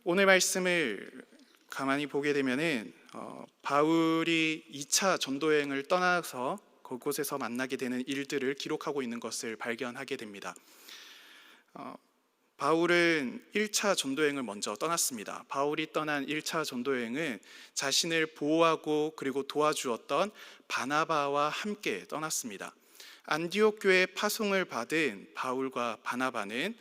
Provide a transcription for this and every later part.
오늘 말씀을 가만히 보게 되면은 바울이 2차 전도 여행을 떠나서 그곳에서 만나게 되는 일들을 기록하고 있는 것을 발견하게 됩니다. 바울은 1차 전도 여행을 먼저 떠났습니다. 바울이 떠난 1차 전도 여행은 자신을 보호하고 그리고 도와주었던 바나바와 함께 떠났습니다. 안디옥 교회 파송을 받은 바울과 바나바는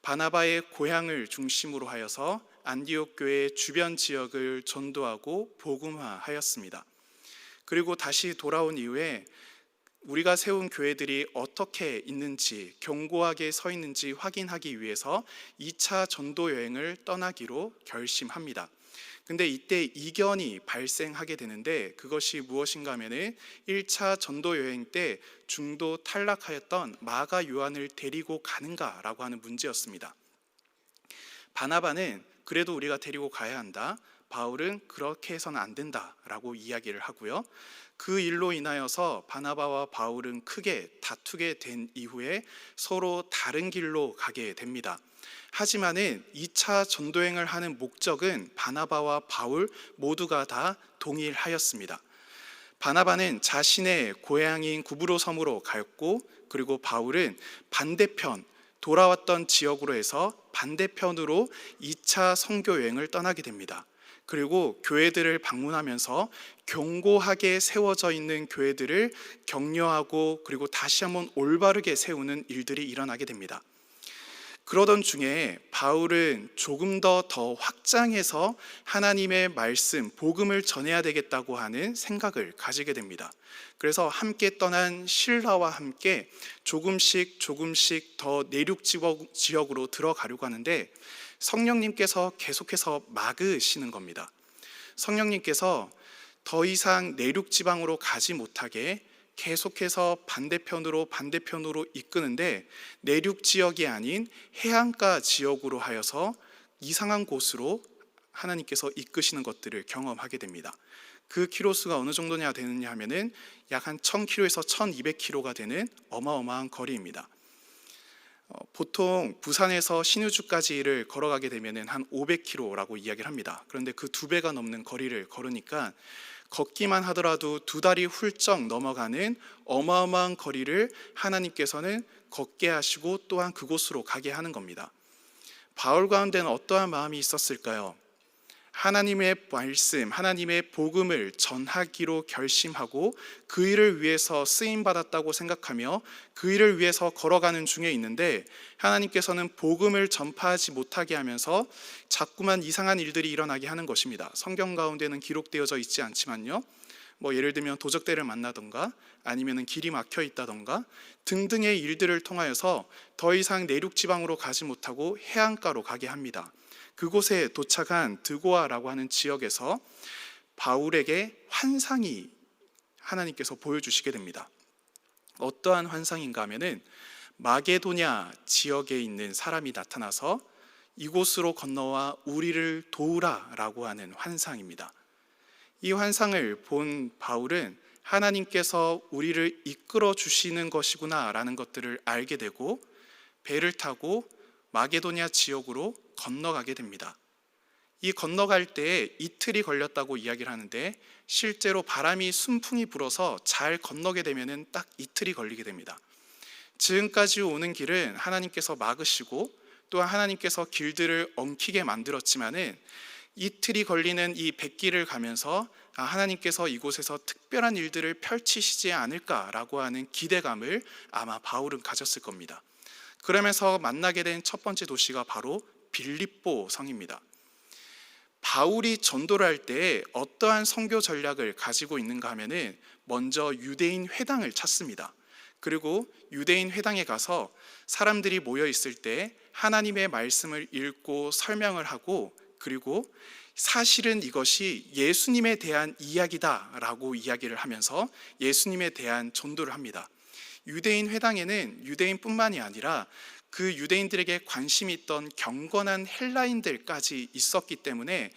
바나바의 고향을 중심으로 하여서 안디옥 교회 주변 지역을 전도하고 복음화하였습니다. 그리고 다시 돌아온 이후에 우리가 세운 교회들이 어떻게 있는지, 견고하게 서 있는지 확인하기 위해서 2차 전도 여행을 떠나기로 결심합니다. 근데 이때 이견이 발생하게 되는데, 그것이 무엇인가 하면은 1차 전도 여행 때 중도 탈락하였던 마가 요한을 데리고 가는가라고 하는 문제였습니다. 바나바는 그래도 우리가 데리고 가야 한다, 바울은 그렇게 해서는 안 된다라고 이야기를 하고요. 그 일로 인하여서 바나바와 바울은 크게 다투게 된 이후에 서로 다른 길로 가게 됩니다. 하지만은 2차 전도행을 하는 목적은 바나바와 바울 모두가 다 동일하였습니다. 바나바는 자신의 고향인 구브로 섬으로 가였고, 그리고 바울은 반대편 돌아왔던 지역으로 해서 반대편으로 2차 선교 여행을 떠나게 됩니다. 그리고 교회들을 방문하면서 견고하게 세워져 있는 교회들을 격려하고 그리고 다시 한번 올바르게 세우는 일들이 일어나게 됩니다. 그러던 중에 바울은 조금 더 확장해서 하나님의 말씀, 복음을 전해야 되겠다고 하는 생각을 가지게 됩니다. 그래서 함께 떠난 실라와 함께 조금씩 더 내륙 지역으로 들어가려고 하는데, 성령님께서 계속해서 막으시는 겁니다. 성령님께서 더 이상 내륙 지방으로 가지 못하게 계속해서 반대편으로 이끄는데, 내륙 지역이 아닌 해안가 지역으로 하여서 이상한 곳으로 하나님께서 이끄시는 것들을 경험하게 됩니다. 그 키로수가 어느 정도냐 되느냐 하면은 약 한 1000km에서 1200km가 되는 어마어마한 거리입니다. 보통 부산에서 신의주까지를 걸어가게 되면 한 500km라고 이야기를 합니다. 그런데 그 2배가 넘는 거리를 걸으니까 걷기만 하더라도 2달이 훌쩍 넘어가는 어마어마한 거리를 하나님께서는 걷게 하시고 또한 그곳으로 가게 하는 겁니다. 바울 가운데는 어떠한 마음이 있었을까요? 하나님의 말씀, 하나님의 복음을 전하기로 결심하고 그 일을 위해서 쓰임받았다고 생각하며 그 일을 위해서 걸어가는 중에 있는데, 하나님께서는 복음을 전파하지 못하게 하면서 자꾸만 이상한 일들이 일어나게 하는 것입니다. 성경 가운데는 기록되어져 있지 않지만요, 예를 들면 도적대를 만나던가 아니면 길이 막혀 있다던가 등등의 일들을 통하여서 더 이상 내륙 지방으로 가지 못하고 해안가로 가게 합니다. 그곳에 도착한 드고아라고 하는 지역에서 바울에게 환상이 하나님께서 보여주시게 됩니다. 어떠한 환상인가 하면은 마게도냐 지역에 있는 사람이 나타나서 이곳으로 건너와 우리를 도우라 라고 하는 환상입니다. 이 환상을 본 바울은 하나님께서 우리를 이끌어 주시는 것이구나 라는 것들을 알게 되고 배를 타고 마게도냐 지역으로 건너가게 됩니다. 이 건너갈 때에 이틀이 걸렸다고 이야기를 하는데, 실제로 바람이 순풍이 불어서 잘 건너게 되면 딱 이틀이 걸리게 됩니다. 지금까지 오는 길은 하나님께서 막으시고 또한 하나님께서 길들을 엉키게 만들었지만은 이틀이 걸리는 이 백길을 가면서 하나님께서 이곳에서 특별한 일들을 펼치시지 않을까라고 하는 기대감을 아마 바울은 가졌을 겁니다. 그러면서 만나게 된 첫 번째 도시가 바로 빌립보 성입니다. 바울이 전도를 할 때 어떠한 선교 전략을 가지고 있는가 하면은 먼저 유대인 회당을 찾습니다. 그리고 유대인 회당에 가서 사람들이 모여 있을 때 하나님의 말씀을 읽고 설명을 하고, 그리고 사실은 이것이 예수님에 대한 이야기다라고 이야기를 하면서 예수님에 대한 전도를 합니다. 유대인 회당에는 유대인뿐만이 아니라 그 유대인들에게 관심이 있던 경건한 헬라인들까지 있었기 때문에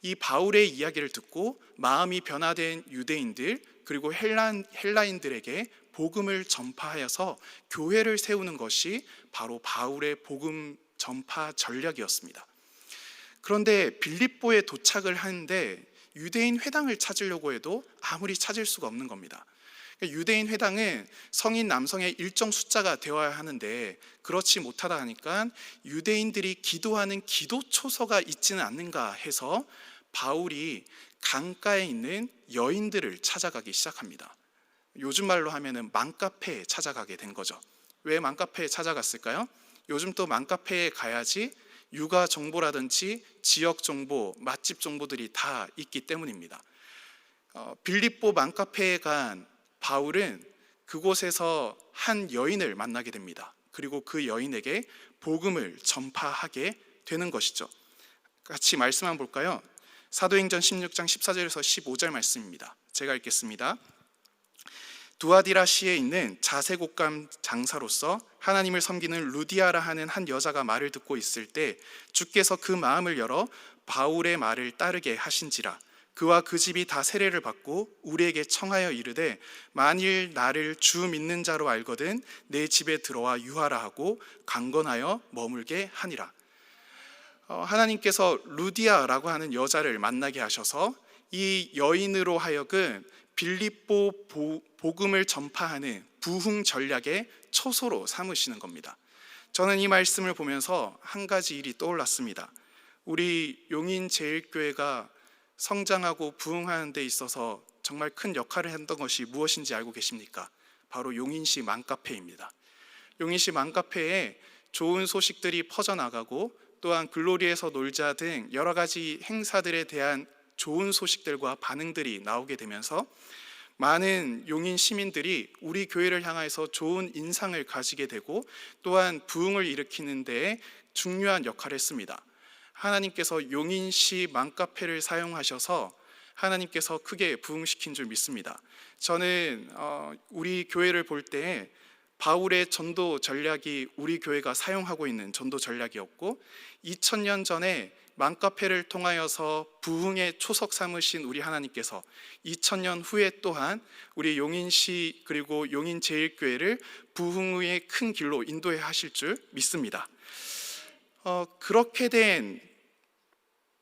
이 바울의 이야기를 듣고 마음이 변화된 유대인들 그리고 헬라인들에게 복음을 전파하여서 교회를 세우는 것이 바로 바울의 복음 전파 전략이었습니다. 그런데 빌립보에 도착을 하는데 유대인 회당을 찾으려고 해도 아무리 찾을 수가 없는 겁니다. 유대인 회당은 성인 남성의 일정 숫자가 되어야 하는데 그렇지 못하다 하니까 유대인들이 기도하는 기도초소가 있지는 않는가 해서 바울이 강가에 있는 여인들을 찾아가기 시작합니다. 요즘 말로 하면은 맘카페에 찾아가게 된 거죠. 왜 맘카페에 찾아갔을까요? 요즘 또 맘카페에 가야지 육아 정보라든지 지역 정보, 맛집 정보들이 다 있기 때문입니다. 빌립보 맘카페에 간 바울은 그곳에서 한 여인을 만나게 됩니다. 그리고 그 여인에게 복음을 전파하게 되는 것이죠. 같이 말씀 한번 볼까요? 사도행전 16장 14절에서 15절 말씀입니다. 제가 읽겠습니다. 두아디라시에 있는 자색옷감 장사로서 하나님을 섬기는 루디아라 하는 한 여자가 말을 듣고 있을 때 주께서 그 마음을 열어 바울의 말을 따르게 하신지라. 그와 그 집이 다 세례를 받고 우리에게 청하여 이르되 만일 나를 주 믿는 자로 알거든 내 집에 들어와 유하라 하고 강건하여 머물게 하니라. 하나님께서 루디아라고 하는 여자를 만나게 하셔서 이 여인으로 하여금 빌립보 복음을 전파하는 부흥 전략의 초소로 삼으시는 겁니다. 저는 이 말씀을 보면서 한 가지 일이 떠올랐습니다. 우리 용인제일교회가 성장하고 부흥하는 데 있어서 정말 큰 역할을 했던 것이 무엇인지 알고 계십니까? 바로 용인시 맘카페입니다. 용인시 맘카페에 좋은 소식들이 퍼져나가고 또한 글로리에서 놀자 등 여러 가지 행사들에 대한 좋은 소식들과 반응들이 나오게 되면서 많은 용인 시민들이 우리 교회를 향해서 좋은 인상을 가지게 되고 또한 부흥을 일으키는 데에 중요한 역할을 했습니다. 하나님께서 용인시 맘카페를 사용하셔서 하나님께서 크게 부흥시킨 줄 믿습니다. 저는 우리 교회를 볼 때 바울의 전도 전략이 우리 교회가 사용하고 있는 전도 전략이었고 2000년 전에 맘카페를 통하여서 부흥의 초석 삼으신 우리 하나님께서 2000년 후에 또한 우리 용인시 그리고 용인제일교회를 부흥의 큰 길로 인도해 하실 줄 믿습니다. 그렇게 된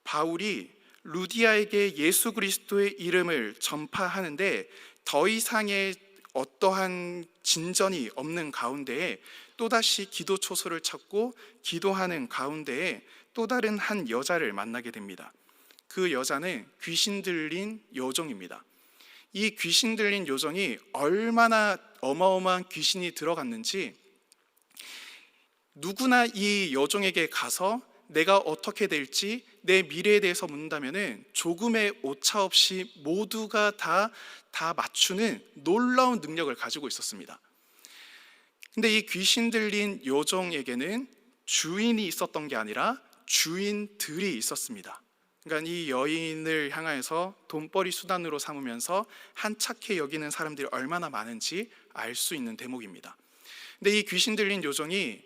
바울이 루디아에게 예수 그리스도의 이름을 전파하는데 더 이상의 어떠한 진전이 없는 가운데에 또다시 기도 초소를 찾고 기도하는 가운데에 또 다른 한 여자를 만나게 됩니다. 그 여자는 귀신 들린 요정입니다. 이 귀신 들린 요정이 얼마나 어마어마한 귀신이 들어갔는지 누구나 이 여종에게 가서 내가 어떻게 될지 내 미래에 대해서 묻는다면 조금의 오차 없이 모두가 다 맞추는 놀라운 능력을 가지고 있었습니다. 근데 이 귀신 들린 요정에게는 주인이 있었던 게 아니라 주인들이 있었습니다. 그러니까 이 여인을 향해서 돈벌이 수단으로 삼으면서 한착해 여기는 사람들이 얼마나 많은지 알 수 있는 대목입니다. 근데 이 귀신 들린 요정이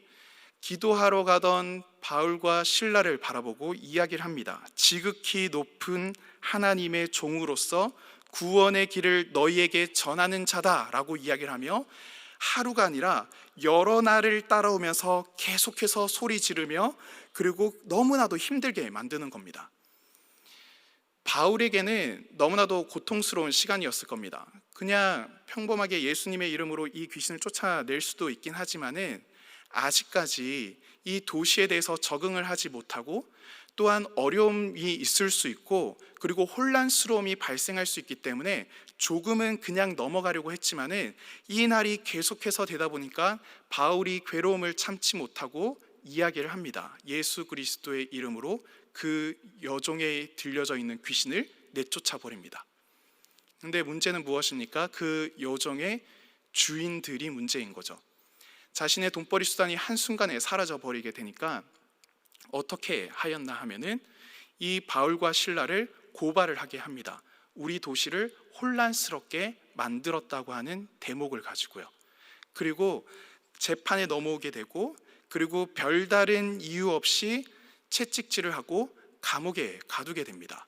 기도하러 가던 바울과 실라를 바라보고 이야기를 합니다. 지극히 높은 하나님의 종으로서 구원의 길을 너희에게 전하는 자다라고 이야기를 하며 하루가 아니라 여러 날을 따라오면서 계속해서 소리 지르며 그리고 너무나도 힘들게 만드는 겁니다. 바울에게는 너무나도 고통스러운 시간이었을 겁니다. 그냥 평범하게 예수님의 이름으로 이 귀신을 쫓아낼 수도 있긴 하지만은 아직까지 이 도시에 대해서 적응을 하지 못하고 또한 어려움이 있을 수 있고 그리고 혼란스러움이 발생할 수 있기 때문에 조금은 그냥 넘어가려고 했지만은 이 날이 계속해서 되다 보니까 바울이 괴로움을 참지 못하고 이야기를 합니다. 예수 그리스도의 이름으로 그 여종에 들려져 있는 귀신을 내쫓아 버립니다. 근데 문제는 무엇입니까? 그 여종의 주인들이 문제인 거죠. 자신의 돈벌이 수단이 한순간에 사라져 버리게 되니까 어떻게 하였나 하면은 이 바울과 실라를 고발을 하게 합니다. 우리 도시를 혼란스럽게 만들었다고 하는 대목을 가지고요. 그리고 재판에 넘어오게 되고 그리고 별다른 이유 없이 채찍질을 하고 감옥에 가두게 됩니다.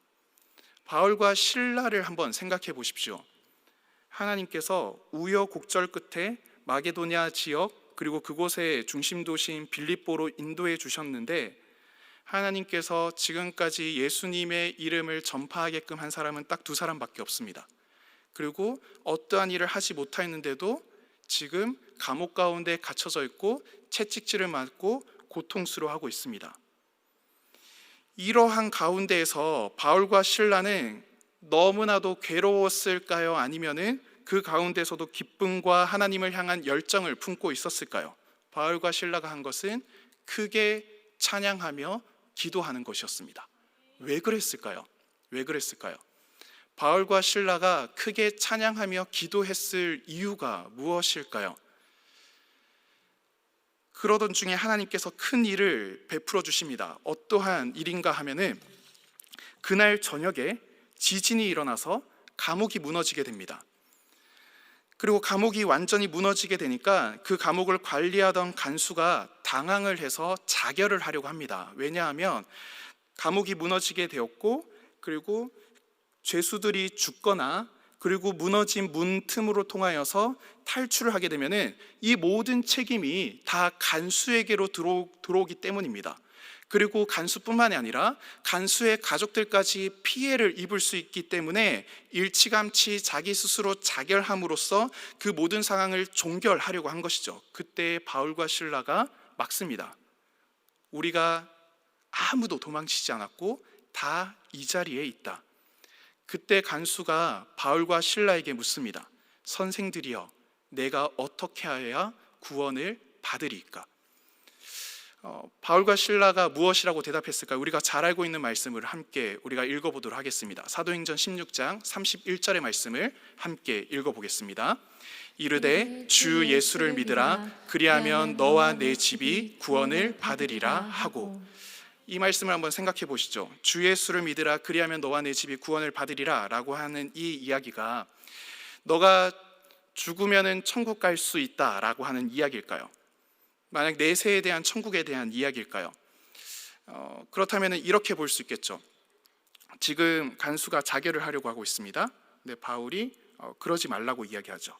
바울과 실라를 한번 생각해 보십시오. 하나님께서 우여곡절 끝에 마게도냐 지역 그리고 그곳의 중심 도시인 빌립보로 인도해 주셨는데 하나님께서 지금까지 예수님의 이름을 전파하게끔 한 사람은 딱 두 사람밖에 없습니다. 그리고 어떠한 일을 하지 못하였는데도 지금 감옥 가운데 갇혀져 있고 채찍질을 맞고 고통스러워하고 있습니다. 이러한 가운데에서 바울과 실라는 너무나도 괴로웠을까요? 아니면은 그 가운데서도 기쁨과 하나님을 향한 열정을 품고 있었을까요? 바울과 실라가 한 것은 크게 찬양하며 기도하는 것이었습니다. 왜 그랬을까요? 왜 그랬을까요? 바울과 실라가 크게 찬양하며 기도했을 이유가 무엇일까요? 그러던 중에 하나님께서 큰 일을 베풀어 주십니다. 어떠한 일인가 하면은 그날 저녁에 지진이 일어나서 감옥이 무너지게 됩니다. 그리고 감옥이 완전히 무너지게 되니까 그 감옥을 관리하던 간수가 당황을 해서 자결을 하려고 합니다. 왜냐하면 감옥이 무너지게 되었고, 그리고 죄수들이 죽거나 그리고 무너진 문 틈으로 통하여서 탈출을 하게 되면은 이 모든 책임이 다 간수에게로 들어오기 때문입니다. 그리고 간수뿐만이 아니라 간수의 가족들까지 피해를 입을 수 있기 때문에 일찌감치 자기 스스로 자결함으로써 그 모든 상황을 종결하려고 한 것이죠. 그때 바울과 실라가 막습니다. 우리가 아무도 도망치지 않았고 다 이 자리에 있다. 그때 간수가 바울과 실라에게 묻습니다. 선생들이여, 내가 어떻게 하여야 구원을 받으리까? 바울과 실라가 무엇이라고 대답했을까요? 우리가 잘 알고 있는 말씀을 함께 우리가 읽어보도록 하겠습니다. 사도행전 16장 31절의 말씀을 함께 읽어보겠습니다. 이르되 주 예수를 믿으라, 그리하면 너와 내 집이 구원을 받으리라 하고. 이 말씀을 한번 생각해 보시죠. 주 예수를 믿으라, 그리하면 너와 내 집이 구원을 받으리라 라고 하는 이 이야기가 너가 죽으면 천국 갈 수 있다라고 하는 이야기일까요? 만약 내세에 대한 천국에 대한 이야기일까요? 그렇다면 이렇게 볼 수 있겠죠. 지금 간수가 자결을 하려고 하고 있습니다. 근데 바울이 그러지 말라고 이야기하죠.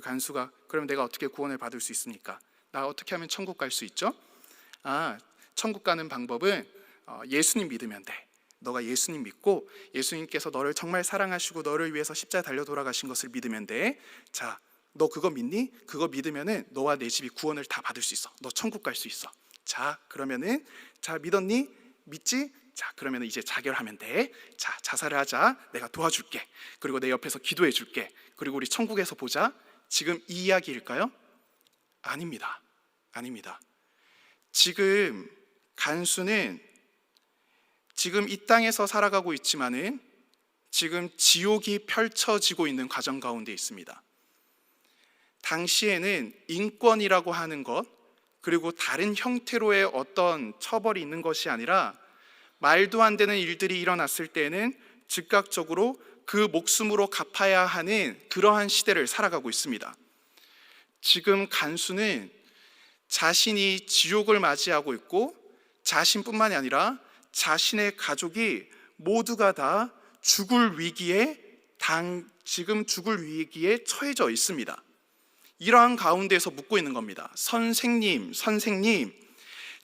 간수가 그럼 내가 어떻게 구원을 받을 수 있습니까? 나 어떻게 하면 천국 갈 수 있죠? 천국 가는 방법은 예수님 믿으면 돼. 너가 예수님 믿고 예수님께서 너를 정말 사랑하시고 너를 위해서 십자가에 달려 돌아가신 것을 믿으면 돼. 자, 너 그거 믿니? 그거 믿으면은 너와 내 집이 구원을 다 받을 수 있어. 너 천국 갈 수 있어. 자, 그러면은 믿었니? 믿지? 자, 그러면은 이제 자결하면 돼. 자, 자살을 하자. 내가 도와줄게. 그리고 내 옆에서 기도해 줄게. 그리고 우리 천국에서 보자. 지금 이 이야기일까요? 아닙니다. 아닙니다. 지금 간수는 지금 이 땅에서 살아가고 있지만은 지금 지옥이 펼쳐지고 있는 과정 가운데 있습니다. 당시에는 인권이라고 하는 것, 그리고 다른 형태로의 어떤 처벌이 있는 것이 아니라 말도 안 되는 일들이 일어났을 때는 즉각적으로 그 목숨으로 갚아야 하는 그러한 시대를 살아가고 있습니다. 지금 간수는 자신이 지옥을 맞이하고 있고 자신뿐만이 아니라 자신의 가족이 모두가 다 지금 죽을 위기에 처해져 있습니다. 이러한 가운데에서 묻고 있는 겁니다. 선생님,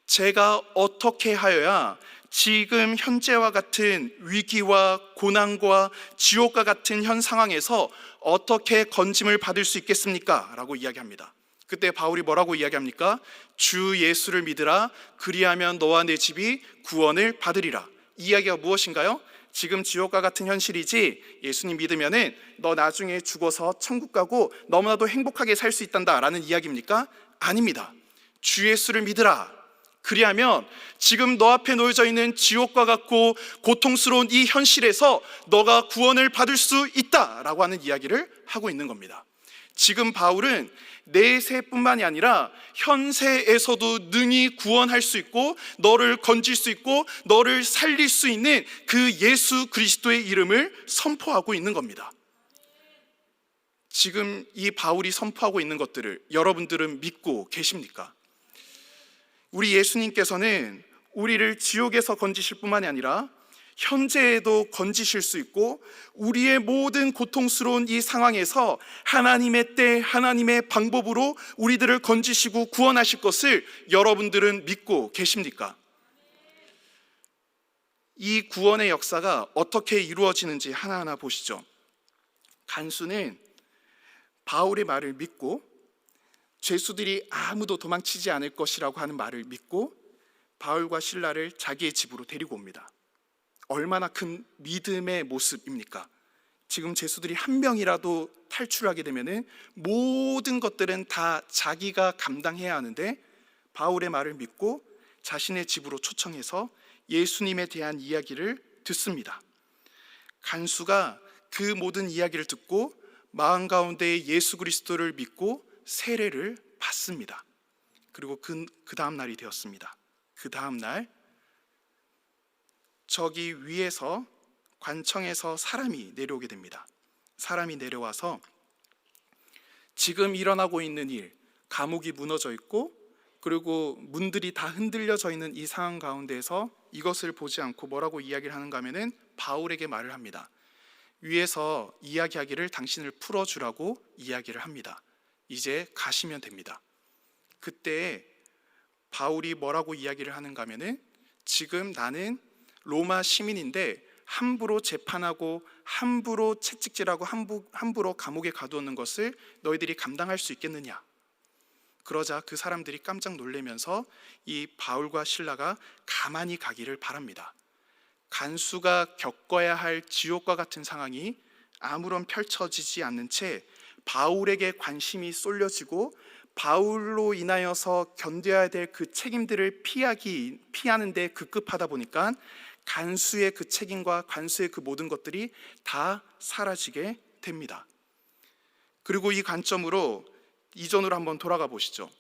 제가 어떻게 하여야 지금 현재와 같은 위기와 고난과 지옥과 같은 현 상황에서 어떻게 건짐을 받을 수 있겠습니까? 라고 이야기합니다. 그때 바울이 뭐라고 이야기합니까? 주 예수를 믿으라, 그리하면 너와 내 집이 구원을 받으리라. 이 이야기가 무엇인가요? 지금 지옥과 같은 현실이지, 예수님 믿으면은 너 나중에 죽어서 천국 가고 너무나도 행복하게 살 수 있단다 라는 이야기입니까? 아닙니다. 주 예수를 믿으라, 그리하면 지금 너 앞에 놓여져 있는 지옥과 같고 고통스러운 이 현실에서 너가 구원을 받을 수 있다라고 하는 이야기를 하고 있는 겁니다. 지금 바울은 내세뿐만이 아니라 현세에서도 능히 구원할 수 있고 너를 건질 수 있고 너를 살릴 수 있는 그 예수 그리스도의 이름을 선포하고 있는 겁니다. 지금 이 바울이 선포하고 있는 것들을 여러분들은 믿고 계십니까? 우리 예수님께서는 우리를 지옥에서 건지실 뿐만이 아니라 현재에도 건지실 수 있고 우리의 모든 고통스러운 이 상황에서 하나님의 때, 하나님의 방법으로 우리들을 건지시고 구원하실 것을 여러분들은 믿고 계십니까? 이 구원의 역사가 어떻게 이루어지는지 하나하나 보시죠. 간수는 바울의 말을 믿고 죄수들이 아무도 도망치지 않을 것이라고 하는 말을 믿고 바울과 실라를 자기의 집으로 데리고 옵니다. 얼마나 큰 믿음의 모습입니까? 지금 죄수들이 한 명이라도 탈출하게 되면 모든 것들은 다 자기가 감당해야 하는데 바울의 말을 믿고 자신의 집으로 초청해서 예수님에 대한 이야기를 듣습니다. 간수가 그 모든 이야기를 듣고 마음 가운데 예수 그리스도를 믿고 세례를 받습니다. 그리고 그 다음 날이 되었습니다. 그 다음 날 저기 위에서 관청에서 사람이 내려오게 됩니다. 사람이 내려와서 지금 일어나고 있는 일, 감옥이 무너져 있고 그리고 문들이 다 흔들려져 있는 이 상황 가운데에서 이것을 보지 않고 뭐라고 이야기를 하는가 하면은 바울에게 말을 합니다. 위에서 이야기하기를 당신을 풀어주라고 이야기를 합니다. 이제 가시면 됩니다. 그때 바울이 뭐라고 이야기를 하는가 하면은 지금 나는 로마 시민인데 함부로 재판하고 함부로 채찍질하고 함부로 감옥에 가두는 것을 너희들이 감당할 수 있겠느냐. 그러자 그 사람들이 깜짝 놀라면서 이 바울과 실라가 가만히 가기를 바랍니다. 간수가 겪어야 할 지옥과 같은 상황이 아무런 펼쳐지지 않는 채 바울에게 관심이 쏠려지고 바울로 인하여서 견뎌야 될 그 책임들을 피하는데 급급하다 보니까 간수의 그 책임과 간수의 그 모든 것들이 다 사라지게 됩니다. 그리고 이 관점으로 이전으로 한번 돌아가 보시죠.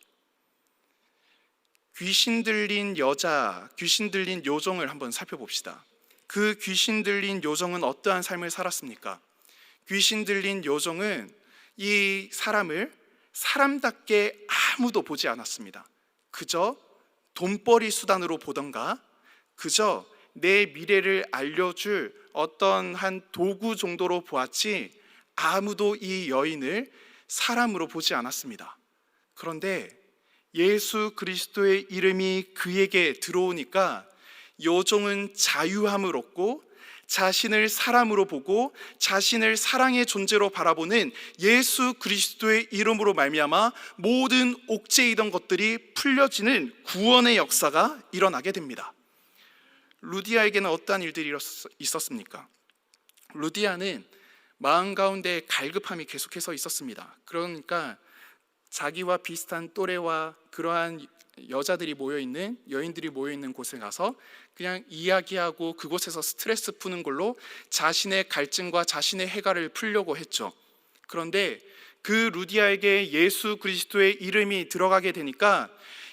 귀신 들린 여자, 귀신 들린 요정을 한번 살펴봅시다. 그 귀신 들린 요정은 어떠한 삶을 살았습니까? 귀신 들린 요정은 이 사람을 사람답게 아무도 보지 않았습니다. 그저 돈벌이 수단으로 보던가 그저 내 미래를 알려줄 어떤 한 도구 정도로 보았지 아무도 이 여인을 사람으로 보지 않았습니다. 그런데 예수 그리스도의 이름이 그에게 들어오니까 요정은 자유함을 얻고 자신을 사람으로 보고 자신을 사랑의 존재로 바라보는 예수 그리스도의 이름으로 말미암아 모든 옥죄이던 것들이 풀려지는 구원의 역사가 일어나게 됩니다. 루디아에게는 어떠한 일들이 있었습니까? 루디아는 마음 가운데 갈급함이 계속해서 있었습니다. 그러니까 자기와 비슷한 또래와 그러한 여자들이 모여있는, 여인들이 모여있는 곳에 가서 그냥 이야기하고 그곳에서 스트레스 푸는 걸로 자신의 갈증과 자신의 해갈을 풀려고 했죠. 그런데 그 루디아에게 예수 그리스도의 이름이 들어가게 되니까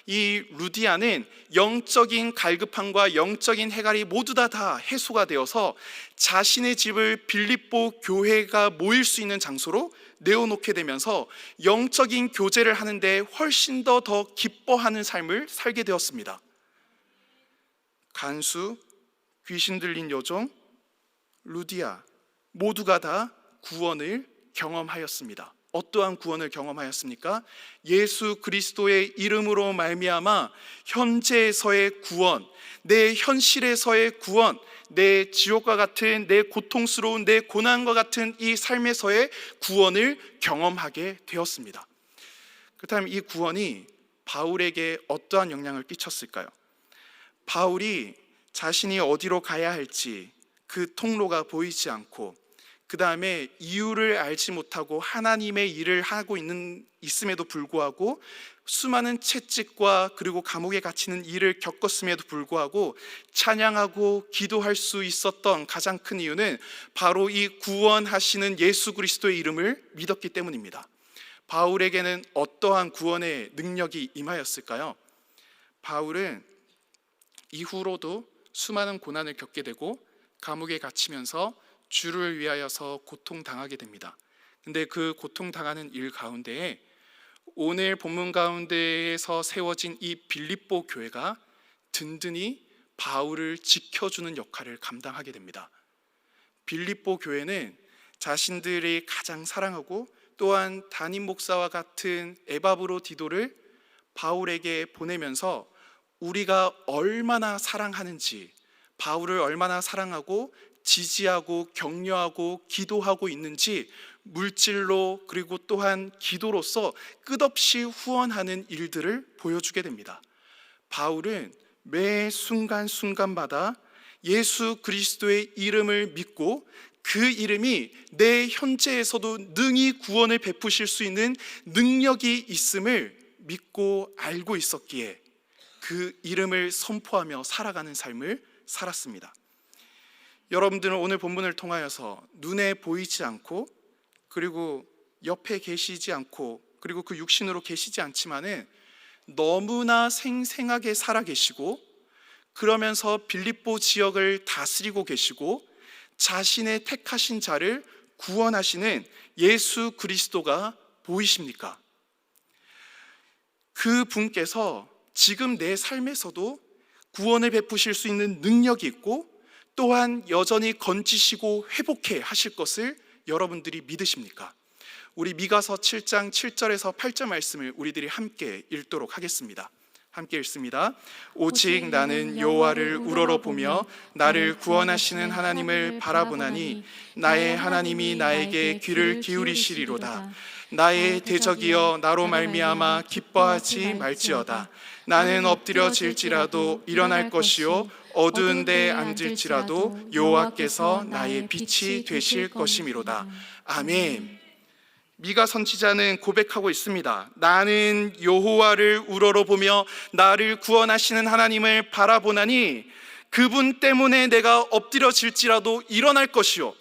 이 루디아는 영적인 갈급함과 영적인 해갈이 모두 다 해소가 되어서 자신의 집을 빌립보 교회가 모일 수 있는 장소로 내어놓게 되면서 영적인 교제를 하는데 훨씬 더 기뻐하는 삶을 살게 되었습니다. 간수, 귀신 들린 요정, 루디아 모두가 다 구원을 경험하였습니다. 어떠한 구원을 경험하였습니까? 예수 그리스도의 이름으로 말미암아 현재에서의 구원, 내 현실에서의 구원, 내 지옥과 같은 내 고통스러운 내 고난과 같은 이 삶에서의 구원을 경험하게 되었습니다. 그렇다면 이 구원이 바울에게 어떠한 영향을 끼쳤을까요? 바울이 자신이 어디로 가야 할지 그 통로가 보이지 않고 그 다음에 이유를 알지 못하고 하나님의 일을 하고 있음에도 불구하고 수많은 채찍과 그리고 감옥에 갇히는 일을 겪었음에도 불구하고 찬양하고 기도할 수 있었던 가장 큰 이유는 바로 이 구원하시는 예수 그리스도의 이름을 믿었기 때문입니다. 바울에게는 어떠한 구원의 능력이 임하였을까요? 바울은 이후로도 수많은 고난을 겪게 되고 감옥에 갇히면서 주를 위하여서 고통당하게 됩니다. 근데 그 고통당하는 일 가운데에 오늘 본문 가운데에서 세워진 이 빌립보 교회가 든든히 바울을 지켜주는 역할을 감당하게 됩니다. 빌립보 교회는 자신들이 가장 사랑하고 또한 담임 목사와 같은 에바브로디도를 바울에게 보내면서 우리가 얼마나 사랑하는지 바울을 얼마나 사랑하고 지지하고 격려하고 기도하고 있는지 물질로 그리고 또한 기도로서 끝없이 후원하는 일들을 보여주게 됩니다. 바울은 매 순간순간마다 예수 그리스도의 이름을 믿고 그 이름이 내 현재에서도 능히 구원을 베푸실 수 있는 능력이 있음을 믿고 알고 있었기에 그 이름을 선포하며 살아가는 삶을 살았습니다. 여러분들은 오늘 본문을 통하여서 눈에 보이지 않고 그리고 옆에 계시지 않고 그리고 그 육신으로 계시지 않지만은 너무나 생생하게 살아계시고 그러면서 빌립보 지역을 다스리고 계시고 자신의 택하신 자를 구원하시는 예수 그리스도가 보이십니까? 그 분께서 지금 내 삶에서도 구원을 베푸실 수 있는 능력이 있고 또한 여전히 건지시고 회복해 하실 것을 여러분들이 믿으십니까? 우리 미가서 7장 7절에서 8절 말씀을 우리들이 함께 읽도록 하겠습니다. 함께 읽습니다. 오직 나는 여호와를 우러러보며 나를 구원하시는 하나님을 바라보나니 나의 하나님이 나에게 귀를 기울이시리로다. 나의 대적이여 나로 말미암아 기뻐하지 말지어다. 나는 엎드려질지라도 일어날 것이요 어두운 데 앉을지라도 여호와께서 나의 빛이 되실 것이미로다. 아멘. 미가 선지자는 고백하고 있습니다. 나는 여호와를 우러러보며 나를 구원하시는 하나님을 바라보나니 그분 때문에 내가 엎드려질지라도 일어날 것이요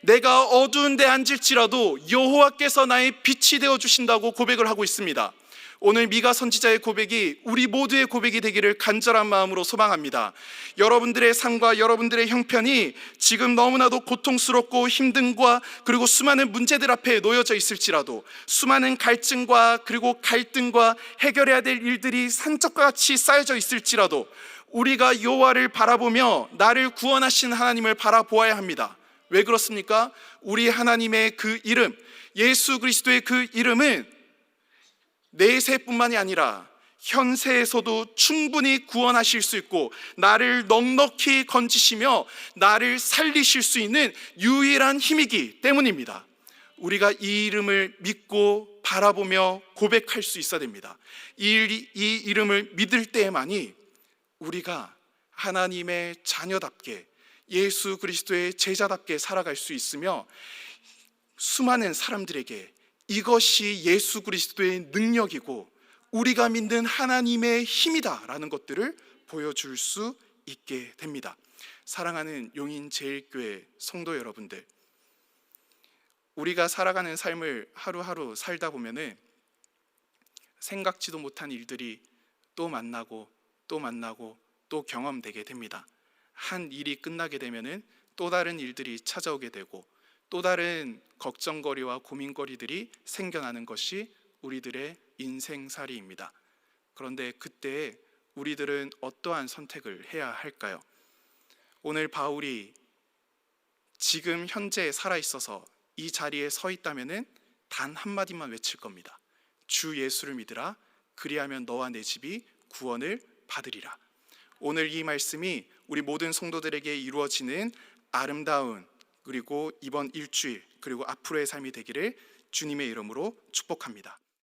내가 어두운 데 앉을지라도 여호와께서 나의 빛이 되어주신다고 고백을 하고 있습니다. 오늘 미가 선지자의 고백이 우리 모두의 고백이 되기를 간절한 마음으로 소망합니다. 여러분들의 삶과 여러분들의 형편이 지금 너무나도 고통스럽고 힘듦과 그리고 수많은 문제들 앞에 놓여져 있을지라도 수많은 갈증과 그리고 갈등과 해결해야 될 일들이 산적과 같이 쌓여져 있을지라도 우리가 여호와를 바라보며 나를 구원하신 하나님을 바라보아야 합니다. 왜 그렇습니까? 우리 하나님의 그 이름, 예수 그리스도의 그 이름은 내세뿐만이 아니라 현세에서도 충분히 구원하실 수 있고 나를 넉넉히 건지시며 나를 살리실 수 있는 유일한 힘이기 때문입니다. 우리가 이 이름을 믿고 바라보며 고백할 수 있어야 됩니다. 이 이름을 믿을 때에만이 우리가 하나님의 자녀답게 예수 그리스도의 제자답게 살아갈 수 있으며 수많은 사람들에게 이것이 예수 그리스도의 능력이고 우리가 믿는 하나님의 힘이다라는 것들을 보여줄 수 있게 됩니다. 사랑하는 용인제일교회 성도 여러분들, 우리가 살아가는 삶을 하루하루 살다 보면은 생각지도 못한 일들이 또 만나고 또 경험되게 됩니다. 한 일이 끝나게 되면은 또 다른 일들이 찾아오게 되고 또 다른 걱정거리와 고민거리들이 생겨나는 것이 우리들의 인생살이입니다. 그런데 그때 우리들은 어떠한 선택을 해야 할까요? 오늘 바울이 지금 현재 살아있어서 이 자리에 서 있다면 단 한마디만 외칠 겁니다. 주 예수를 믿으라. 그리하면 너와 내 집이 구원을 받으리라. 오늘 이 말씀이 우리 모든 성도들에게 이루어지는 아름다운 그리고 이번 일주일 그리고 앞으로의 삶이 되기를 주님의 이름으로 축복합니다.